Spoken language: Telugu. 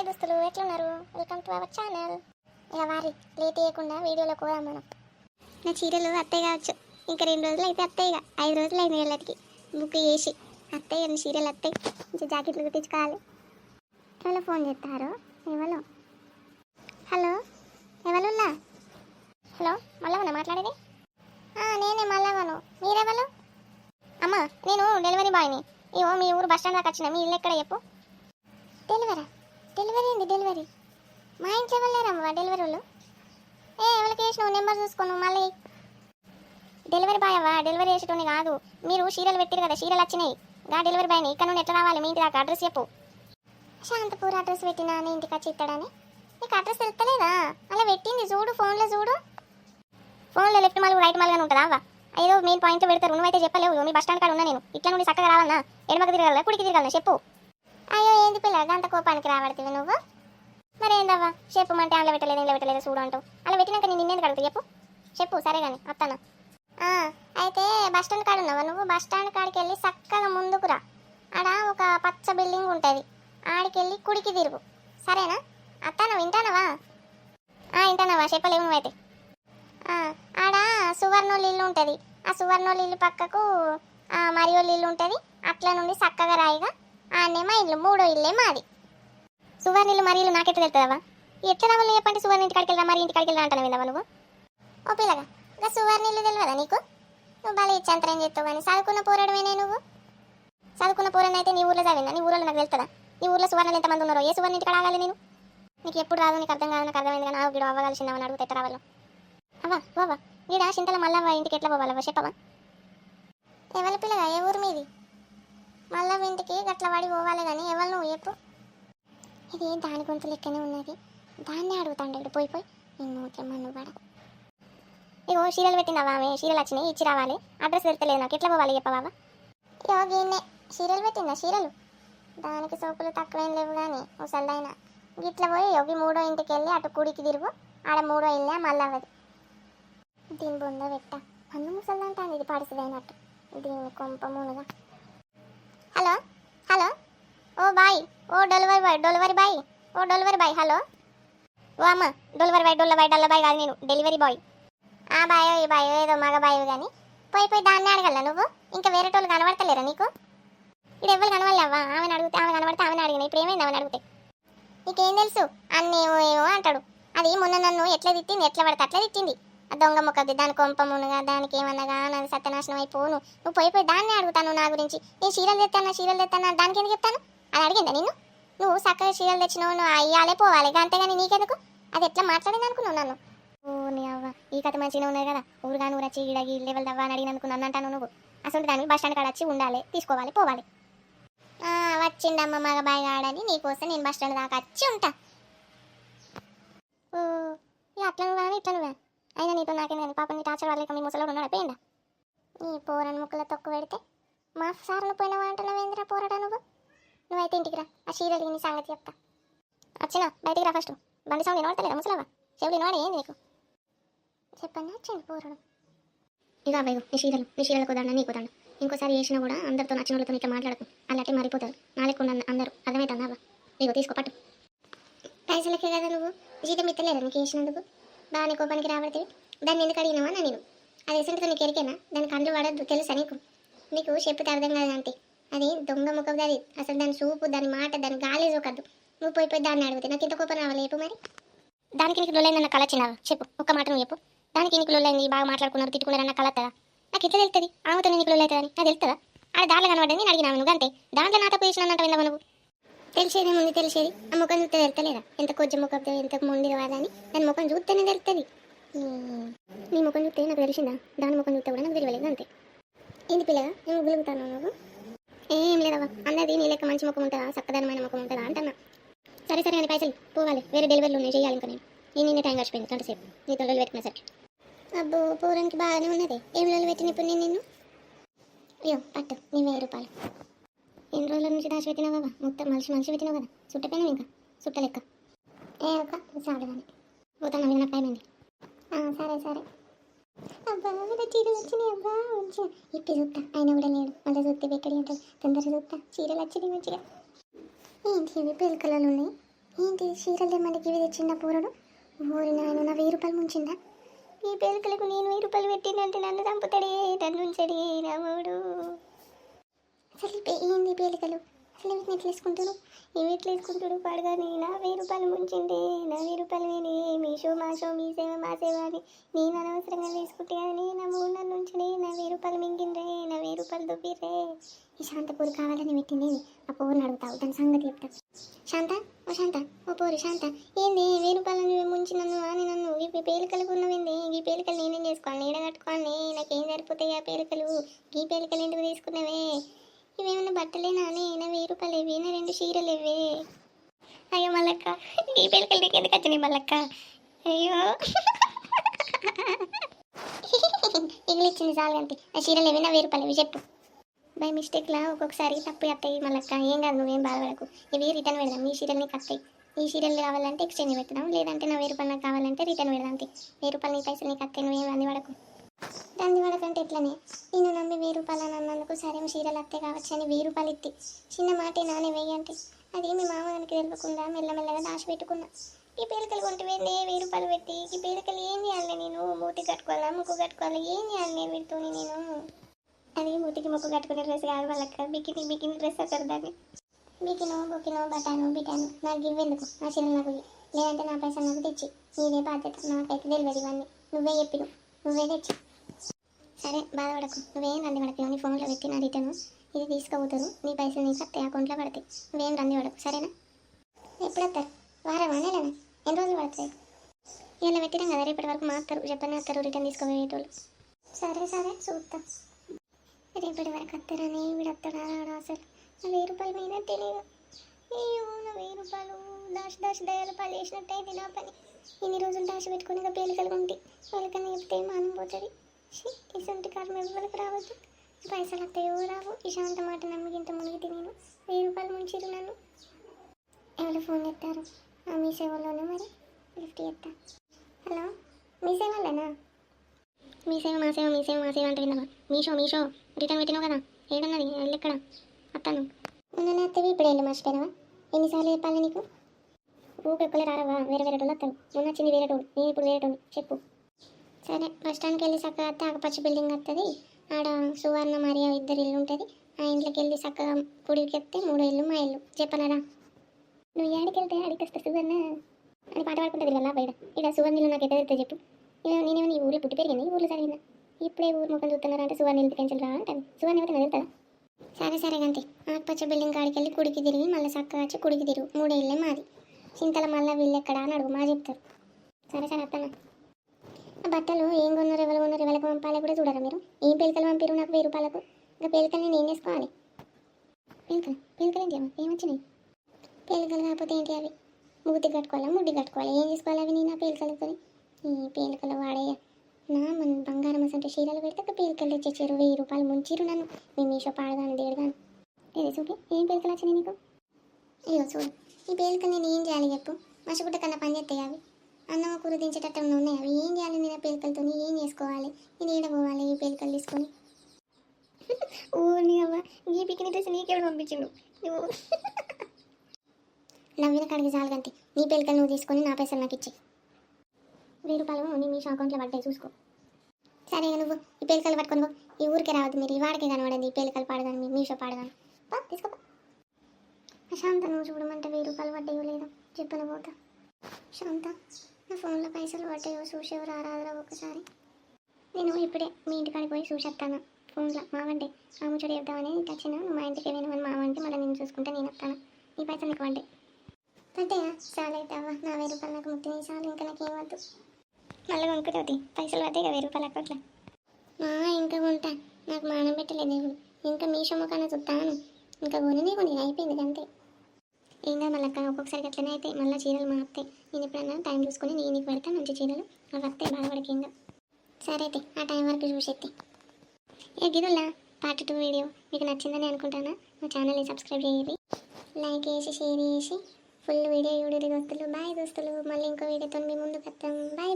దోస్తులు ఎట్లున్నారు? Welcome to our channel. ఇక వారి లేట్ చేయకుండా వీడియోలో పోదాం మనం. నా చీరలు అత్తయ్య కావచ్చు, ఇంకా 2 రోజులు అయితే అత్తయ్య, ఇక 5 రోజులు అయిన వీళ్ళకి బుక్ చేసి అత్తయ్య చీరలు అత్తయ్య కొంచెం జాకెట్లు కుట్టించుకోవాలి. ఎవరో ఫోన్ చేస్తారు? ఎవరు? హలో, ఎవరున్నా? హలో, మళ్ళవనా మాట్లాడేది? నేనే మళ్ళవను. మీరెవరు? అమ్మా, నేను డెలివరీ బాయ్ని. ఇవో మీ ఊరు బస్ స్టాండ్ దాకా వచ్చిన. మీ ఇల్లు ఎక్కడ చెప్పు? డెలివరీ ఏంది? డెలివరీ మా ఇంట్లో వెళ్ళారమ్మా డెలివరీ వాళ్ళు. ఎవరికి వేసినావు? నెంబర్ చూసుకోను మళ్ళీ. డెలివరీ బాయ్ అవ్వా, డెలివరీ చేసేటోని కాదు. మీరు చీరలు పెట్టారు కదా, చీరలు వచ్చినాయి. గా డెలివరీ బాయ్ని. ఇక్కడ నుండి ఎట్లా రావాలి మీ ఇంటి దాకా? అడ్రస్ చెప్పు. శాంతపూర్ అడ్రస్ పెట్టినా నీ ఇంటికి వచ్చి ఇస్తాడని. నీకు అడ్రస్ తెలుస్తలేదా? అలా పెట్టింది చూడు, ఫోన్లో చూడు. ఫోన్లో లెఫ్ట్ మాలు రైట్ మాలుగానే ఉంటుందా అవ్వ? ఏదో మెయిన్ పాయింట్ పెడతారు. నువ్వైతే చెప్పలేవు. మీ బస్ స్టాండ్ కాడ ఉన్నా నేను. ఇట్లా నుండి చక్కగా రావాలన్నా ఎడమకి తిరగాల కుడికి తిరగాలన్నా చెప్పు. అయ్యో ఏంది పిల్ల అంత కోపానికి రాబడుతుంది నువ్వు? మరేందవ్వా చెప్పమంటే అందులో పెట్టలేదు ఇంట్లో పెట్టలేదు చూడు అంటూ. అలా పెట్టినాక నేను నిన్నేందుకు అడుగుతా చెప్పు. చెప్పు సరే కానీ అత్తనా. అయితే బస్ స్టాండ్ కాడ ఉన్నావా నువ్వు? బస్ స్టాండ్ కాడికి వెళ్ళి చక్కగా ముందుకు రా. ఆడ ఒక పచ్చ బిల్డింగ్ ఉంటుంది, ఆడికి వెళ్ళి కుడికి తిరుగు. సరేనా అత్తనా? వింటానవా? వింటానవా? చెప్పలేవు నువ్వైతే. ఆడ సువర్ణోళ్ళు ఇల్లు ఉంటుంది. ఆ సువర్ణోళ్ళు ఇల్లు పక్కకు మరియోళ్ళు ఇల్లు ఉంటుంది. అట్లా నుండి చక్కగా రాయిగా ఆడనే మా ఇల్లు, 3వ ఇల్లే మాది. సువర్ణ ఇల్లు మరి ఇల్లు నాకెట్లా తెలుతుందవా? ఎట్లా రావాలి చెప్పంటే సువర్ణ ఇంటి కాడికి వెళ్ళా మరి ఇంటి కాడికి వెళ్ళా అంటాను విందావా నువ్వు? ఓ పిల్లగా ఇంకా సువర్ణ ఇల్లు తెలియదా నీకు? నువ్వు బాగా ఇచ్చంతరం చేస్తావు కానీ చదువుకున్న పోరాడమేనే నువ్వు. చదువుకున్న పోరాడు అయితే నీ ఊర్లో చదివిందా? నీ ఊర్లో నాకు తెలుస్తుందా? నీ ఊర్లో సువర్ణలు ఎంతమంది ఉన్నారో? ఏ సువర్ణ ఇంటికి ఆగాలి నేను? నీకు ఎప్పుడు రాదు, నీకు అర్థం కాదు. నాకు అర్థమైంది కానీ గిడు అవ్వగలిసిందామని అడుగుతే ఎట్లా రావాలో? అవ్వా వీడ చింతల మళ్ళా ఇంటికి ఎట్లా పోవాలవ్వ చెప్పవా? ఎవరి పిల్లగా ఏ ఊరు మీది? మళ్ళా ఇంటికి గట్ల వాడి పోవాలి కానీ ఎవరు నువ్వు చెప్పు. ఇది దాని గొంతు లెక్కనే ఉన్నది, దాన్నే అడుగుతాండి ఇక్కడ పోయి నిన్ను పడ. ఇగో చీరలు పెట్టిందావా? ఆమె చీరలు వచ్చినాయి, ఇచ్చి రావాలి. అడ్రస్ తెలుస్తలేదు నాకు, ఎట్లా పోవాలి చెప్పవావా? ఇగో గీన్నే చీరలు పెట్టిందా? చీరలు దానికి సోపులు తక్కువేం లేవు కానీ ముసల్దైనా గిట్ల పోయి యోగి 3వ ఇంటికి వెళ్ళి అటు కుడికి తిరుగు. ఆడ 3వ ఇల్లే మళ్ళీ అవ్వదు. దీని బొంద పెట్ట అన్ను ముసల్దంటాను, ఇది పడిసిదైనట్టు దీని కొంప మునుగా. హలో ఓ బాయ్, ఓ డెలివరీ బాయ్ హలో. ఓ అమ్మ డెలివరీ బాయ్ డొల్ల బాయ్ కాదు, నేను డెలివరీ బాయ్. ఈ బాయ్ ఏదో మగ బాయ్ కానీ పోయి దాన్ని అడగల నువ్వు? ఇంకా వేరే టోళ్ళు కనబడతలేరా నీకు? ఇప్పుడు ఎవరు కనవాలవ్వా? ఆమెను అడిగితే ఆమె కనబడితే ఆమెను అడిగిన. ఇప్పుడు ఏమైంది ఆమెను అడిగితే? నీకేం తెలుసు? అన్నీ ఏమో అంటాడు. అది మొన్న నన్ను ఎట్లా తిట్టింది, ఎట్లా పడితే అట్లా తిట్టింది. ఆ దొంగ మొక్కది దాని కొంప మునుగా, దానికి ఏమన్నగా నన్ను సత్యనాశనం అయిపోను. నువ్వు పోయి దాన్ని అడుగుతాను నా గురించి. నేను చీరలు తెస్తానా దానికి ఎందుకు చెప్తాను? అది అడిగిందా నిన్ను? నువ్వు చక్కగా చీరలు తెచ్చినావు, నువ్వు అయ్యాలే పోవాలి అంతేగాని నీకెందుకు? అది ఎట్లా మాట్లాడింది అనుకున్నావు నన్ను? ఓ నీ అవ్వ ఈ కథ మంచిగా ఉన్నది కదా. ఊరుగా నువ్వు వచ్చి ఈడగి లెవెల్ దవ్వా అని అడిగినందుకు నన్ను అంటాను నువ్వు. అసలు దానికి బస్ స్టాండ్ కాడ వచ్చి ఉండాలి, తీసుకోవాలి, పోవాలి. వచ్చిండమ్మ మగ బాయ్ ఆడని నీకోసం నేను బస్ స్టాండ్ దాకా వచ్చి ఉంటా. ఓ అట్లా నువ్వా ఇట్లా నువ్వా? అయినా నీతో నాకేం కానీ పాప నీ టార్చర్ వాళ్ళకి మీ ముసలోడు ఉన్నాడు పోయిందా? నీ పోరని ముక్కల తొక్కు పెడితే మా సార్లు పోయినవా అంటున్నావు ఏందిరా పోరాడా నువ్వు? నువ్వైతే ఇంటికి రా, ఆ చీరలు నీ సంగతి చెప్తా. వచ్చినా బయటికి రా ఫస్ట్. బండి సౌండ్ వినబడతలేదా ముసలవా? చెవులు వినవాడు ఏంది నీకు? చెప్పండి వచ్చింది పోరాడు. ఇక అబ్బాయి నీ చీరలకు దండ నీకు దండ. ఇంకోసారి చేసినా కూడా అందరితో నచ్చిన వాళ్ళతో ఇట్లా మాట్లాడకు, అలాంటి మారిపోతారు. నాలుగు అందరూ అర్థమవుతుందా అబ్బా? నీకు తీసుకో పట్టు. పైసలకే కదా నువ్వు జీతం ఇస్తలేదా నీకు వేసినందుకు? బాగా నీకు పనికి రాబడుతుంది. దాన్ని ఎందుకు అడిగినావా నా నేను? అది ఎసంటితో నీకు ఎరికేనా? దాని కళ్ళు పడద్దు తెలుసా నీకు? నీకు చెప్తే అర్థం కాదంటే అది దొంగ ముఖం. అది అసలు దాని చూపు, దాని మాట, దాని గాలి చూకద్దు. నువ్వు పోయి దాన్ని అడిగితే నాకు ఇంత కోపం రావాలి చెప్పు మరి. దానికి నీకు లొల్లైందన్న కళ వచ్చినావా చెప్పు, ఒక్క మాట నువ్వు చెప్పు. దానికి నీకు లొల్లైంది, బాగా మాట్లాడుకున్నారు, తిట్టుకున్నారన్న కళ వస్తుందా? నాకు ఇట్లా తెలుస్తుంది ఆమెతో నీకు లొల్లవుతుందని నాకు తెలుస్తుందా? ఆడ దాంట్లో కనబడ్డని నేను అడిగినాను నువ్వు అంతే. దాంట్లో నాతో పోయినానంట విన్నావు నువ్వు. తెలిసేది ఆ ముఖం చూస్తే తెలుస్తలేదా ఎంత కొంచెం ముఖంతో ఎంత మొండి కాదని? దాని ముఖం చూస్తేనే తెలుస్తుంది. నీ ముఖం చూస్తే నాకు తెలిసిందా? దాని ముఖం చూస్తే కూడా నాకు తెలియలేదు అంతే. ఏంది పిల్లగా నేను గులుగుతాను నువ్వు? ఏం లేదవ్వ, అన్నది నీ లెక్క మంచి ముఖం ఉంటుందా, చక్కదనమైన ముఖం ఉంటుందా అంటన్నా. సరే అని పైసలు పోవాలి, వేరే డెలివరీలు ఉన్నాయి చేయాలి. ఇంకా నేను టైం గడిచిపోయింది గంటసేపు నీతో లొల్లి పెట్టుకునేసరికి. అబ్బో పూరానికి బాగానే ఉన్నది. ఏం లొల్లి పెట్టిన ఇప్పుడు నేను నిన్ను? అయ్యో పట్టు నీ 1000 రూపాయలు. ఎన్ని రోజుల నుంచి దాచిపెట్టినావు బాబా? మొత్తం మనిషి పెట్టినావు కదా, చుట్టపోయినావు ఇంకా చుట్ట లెక్క. ఒక చాలు కానీ పోతాను, నాకు టైం అయింది. సరే అబ్బా చీరలు వచ్చినాయి. అబ్బా మంచిగా ఇప్పుడు చూస్తా, ఆయన కూడా లేడు. మళ్ళీ చూస్తే ఎక్కడి అంటారు, తొందరగా చూస్తా. చీరలు వచ్చినాయి మంచిగా. ఏంటి అవి పిల్ల కలర్లు ఉన్నాయి, ఏంటి చీరలు తెమ్మంటే ఇవి తెచ్చిండా పూరడు? ఊరి నాయన నా 1000 రూపాయలు ముంచిందా? ఈ పేలికలకు నేను 1000 రూపాయలు పెట్టిందంటే నన్ను చంపుతాడే, నన్ను ఉంచడే రాముడు. అసలు ఏంది పేలికలు? అసలు వీటిని ఎట్లా వేసుకుంటారు? ఇవి ఎట్లా వేసుకుంటాడు పడగానే? నా 1000 రూపాయలు ముంచిండే, నా 1000 రూపాయలు నేనే మీషో మాషో మీ సేవ మా సేవ అని నేను అనవసరంగా వేసుకుంటే కానీ నా మూడు నన్ను ఉంచడే, నా 1000 రూపాయలు మింగిండ్రే, నా 1000 రూపాయలు దుబ్బిర్రే. ఈ శాంతపూరి కావాలని పెట్టింది ఆ పోరుని అడుగుతావు, దాని సంగతి చెప్తా. శాంత, ఓ శాంత, ఓ పోరు శాంత, ఏంది 1000 రూపాయలు ముంచి నన్ను అని నన్ను ఈ పేలికలకు ఉన్నవింది? ఈ పేలికలు నేనేం చేసుకోవాలి? నీడ కట్టుకోవాలి, నాకేం సరిపోతాయి ఆ పేలికలు? ఈ పేలికలు ఎందుకు తీసుకున్నావే? ఇవేమన్నా బట్టలేనా అని? నా 1000 రూపాయలు ఇవి, నా 2 చీరలు ఇవి. అయ్యో మల్లక్క, ఈ పేలికలు నీకు ఎందుకు వచ్చినాయి మల్లక్క? అయ్యో ఇగిలిచ్చింది చాలు అంతే. ఆ చీరలు ఇవి, నా 1000 రూపాయలు ఇవి. చెప్పు. బై మిస్టేక్లా ఒక్కొక్కసారి తప్పు వస్తాయి మళ్ళక్క, ఏం కాదు, నువ్వేం బాధపడకు. ఇవి రిటర్న్ పెడదాం, ఈ చీరలు నీకు వస్తాయి. ఈ చీరలు కావాలంటే ఎక్స్చేంజ్ పెడదాం, లేదంటే నా 1000 రూపాయలు నాకు కావాలంటే రిటర్న్ పెడదాం అంతే. 1000 రూపాయలు నీ పైసలు నీకు వస్తాయి, నువ్వేం అంది పడకు. దాన్ని పడకంటే ఎట్లనే నేను నమ్మి 1000 రూపాయలు అని అన్నందుకు సరే చీరలు వస్తాయి కావచ్చు అని 1000 రూపాయలు ఇత్తి చిన్న మాటే నానే వెయ్యంటే అది మీ మామగారికి తెలియకుండా మెల్లమెల్లగా దాచిపెట్టుకున్నా. ఈ పేలికలు కొంటివేంది 1000 రూపాయలు పెట్టి? ఈ పేలికలు ఏం చేయాలి నేను? మూతి కట్టుకోవాలా, ముక్కు కట్టుకోవాలా, ఏం చేయాలి నేను వీటితో? నేను అది మూతికి ముక్కు కట్టుకునే డ్రెస్ కాదు వాళ్ళక్క, బికినీ డ్రెస్ అంటారు దాన్ని. బికినో బొకినో బటానో బిటానో నాకు ఇవ్వెందుకు? నా చిన్న నాకు లేదంటే నా పైసలు నాకు తెచ్చి, నీదే బాధ్యత. నాకైతే తెలియదు ఇవన్నీ, నువ్వే చెప్పిను, నువ్వే తెచ్చి. సరే బాధపడకు, నువ్వేం రంది పడకు. నీ ఫోన్లో పెట్టి నా రిటర్ను ఇది తీసుకుపోతారు, నీ పైసలు నీకు వస్తాయి, అకౌంట్లో పడతాయి. నువ్వేం రంది పడకు సరేనా? ఎప్పుడు వస్తారు? వారమా నెలనా? ఎన్ని రోజులు పడతాయి? ఇలా పెట్టినాం కదా, రేపటి వరకు మాస్తారు, చెప్పనే వస్తారు రిటర్న్ తీసుకుపోయేటోళ్ళు. సరే సరే చూస్తా, రేపటి వరకు వస్తారని వీడు వస్తాడా అసలు. నా 1000 రూపాయలు మీద తెలియదు. అయ్యో నా 1000 రూపాయలు దాచి దయాల పాలు వేసినట్టయితే నా పని. ఇన్ని రోజులు దాచి పెట్టుకుని ఇక పేలికలు ఉంటే పేలికని చెప్తే మానం పోతుంది. ఇసంటి కర్మ ఎవరికి రావద్దు. పైసలు వస్తాయో రావు, ఈ శాంత మాట నమ్మికింత మునిగితే నేను 1000 రూపాయలు ముంచిరు నన్ను. ఎవరు ఫోన్ చేస్తారు? మీ సేవలోనే మరి లిఫ్ట్ చేస్తా. హలో, మీ సేవలేనా? మీ సేవ మా సేవ, మీ సేవ మా సేవ అంటే విన్నావా? మీషో రిటర్న్ పెట్టినావు కదా, ఏడున్నది వెళ్ళి ఎక్కడ అత్తాను? మొన్న అత్తవి ఇప్పుడు వెళ్ళి మర్చిపోయినావా? ఎన్నిసార్లు చెప్పాలి నీకు? ఊకెక్కలే రావా, వేరే వాళ్ళు వస్తాను. మొన్న వచ్చింది వేరే టోడు, నేను ఇప్పుడు వేరే టోడు. చెప్పు. సరే బస్ స్టాండ్కి వెళ్ళి చక్కగా వస్తే ఆకుపచ్చ బిల్డింగ్ వస్తుంది, ఆడ సువర్ణ మరియా 2 ఇల్లు ఉంటుంది. ఆ ఇంట్లోకి వెళ్ళి చక్కగా పుడికి చెప్తే 3 ఇల్లు మా ఇల్లు. చెప్పనరా? నువ్వు ఏడికి వెళ్తే అడిగి వస్తా సువర్ణ అని పాట పాడుకుంటుంది కదా బయట. ఇక్కడ సువర్ణ ఇల్లు నాకు ఎట్లా తెలుస్తుంది చెప్పు? నేనేమో నీ ఊళ్ళో పుట్టి పెరిగింది, ఊళ్ళో చదివిందా? ఇప్పుడే ఊరు ముఖం చూస్తున్నారు అంటే సువర్ణ ఇంటికి పెంచలు రా అంటాను. సువర్ణ ఎవరు తెలుస్తుందా? సరే గంతే. ఆకుపచ్చ బిల్డింగ్ కాడికి వెళ్ళి కుడికి తిరిగి మళ్ళీ చక్కగా వచ్చి కుడికి తిరుగు, 3 ఇల్లే మాది. చింతల మళ్ళీ వీళ్ళు ఎక్కడ అని అడుగు, మా చెప్తారు. సరే అత్తన్నా. ఆ బట్టలు ఏం కొన్నారు, ఎవరు కొన్నారు, ఎవరికి పంపాలి కూడా చూడరా మీరు? ఏం పేలికలు పంపిరు నాకు 1000 రూపాయలకు? ఇంకా పేలికలు నేను ఏం చేసుకోవాలి? పేలికలు ఏంటి అమ్మా? ఏమొచ్చినాయి? పేలికలు కాకపోతే ఏంటి అవి? ముగ్గుతి కట్టుకోవాలా, ముడ్డి కట్టుకోవాలి, ఏం చేసుకోవాలి అవి? నేను ఆ పేలికలతో ఈ పేలికలు వాడేయ మన బంగారం అంటే చీరలు పెడితే పేలికలు తెచ్చేసారు, 1000 రూపాయలు ముంచిరు నన్ను. మేము మీషో పాడగాను దేడుగాను. ఏది చూపి, ఏం పేలికలు వచ్చినాయి నీకు? అయ్యో చూడు, ఈ పేలికలు నేను ఏం చేయాలి చెప్పు? మసిగుట్ట కన్నా పని చేస్తాయి అవి. అన్నం కూర దించేటట్టు ఉన్నాయి అవి. ఏం చేయాలి నేను ఆ పేలికలతో? ఏం చేసుకోవాలి? నేను ఏడ పోవాలి ఈ పేలికలు తీసుకొని? ఓ నీ అవ్వ, నీ పిక్ని తెచ్చి నీకెవడు పంపించిండు నువ్వు? నవ్విన కాడికి చాలు కంటే నీ పేలికలు నువ్వు తీసుకొని నా పైసలు నాకు ఇచ్చి 1000 రూపాయలు నీ మీషో అకౌంట్లో పడ్డాయి చూసుకో. సరే నువ్వు ఈ పేలికలు పట్టుకొని పో. ఈ ఊరికే రావద్దు మీరు, ఈ వాడికే కనబడండి ఈ పేలికలు పాడగాను, మీ మీషో పాడగాను. తీసుకో. శాంత నువ్వు చూడమంటే 1000 రూపాయలు పడ్డాయో లేదో చెప్పను పోతా. శాంత నా ఫోన్లో పైసలు పడ్డాయో చూసేవారు రారాదురా ఒకసారి. నేను ఇప్పుడే మీ ఇంటికాడికి పోయి చూసేస్తాను ఫోన్లో. మావంటే ఆ ముచ్చట చెప్దామని వచ్చిన, నువ్వు మా ఇంటికి వెళ్ళిన మావంటే మళ్ళీ నేను చూసుకుంటే నేను వస్తాను. నీ పైసలు నీకు పడ్డాయి పడ్డాయా? చాలా అవుతావా? నా 1000 రూపాయలు నాకు ముట్టినాయి చాలు, ఇంకా నాకేం వద్దు. మళ్ళీ కొనుక్కుంటుంది పైసలు పడ్డాయి 1000 రూపాయలు అక్కట్లా. ఇంకా కొంటా, నాకు మానం పెట్టలేదు దేవుడు. ఇంకా మీషో ముఖాన చూస్తాను, ఇంకా కొని అయిపోయింది అంతే. ఏం కాదు మళ్ళీ ఒక్కొక్కసారి అట్లనే అయితే మళ్ళీ చీరలు మారుతాయి. నేను ఎప్పుడన్నా టైం చూసుకొని నేను నీకు పెడతా మంచి చీరలు, అవి వస్తాయి బాధపడకి. ఇంకా సరే అయితే ఆ టైం వరకు చూసేస్తే. గిదుల్లా పార్ట్ 2 వీడియో మీకు నచ్చిందని అనుకుంటాను. మా ఛానల్ని సబ్స్క్రైబ్ చేయండి, లైక్ చేసి షేర్ చేసి ఫుల్ వీడియో చూడండి దోస్తులు. బాయ్ దోస్తులు, మళ్ళీ ఇంకో వీడియోతో మీ ముందుకు వస్తాం. బాయ్.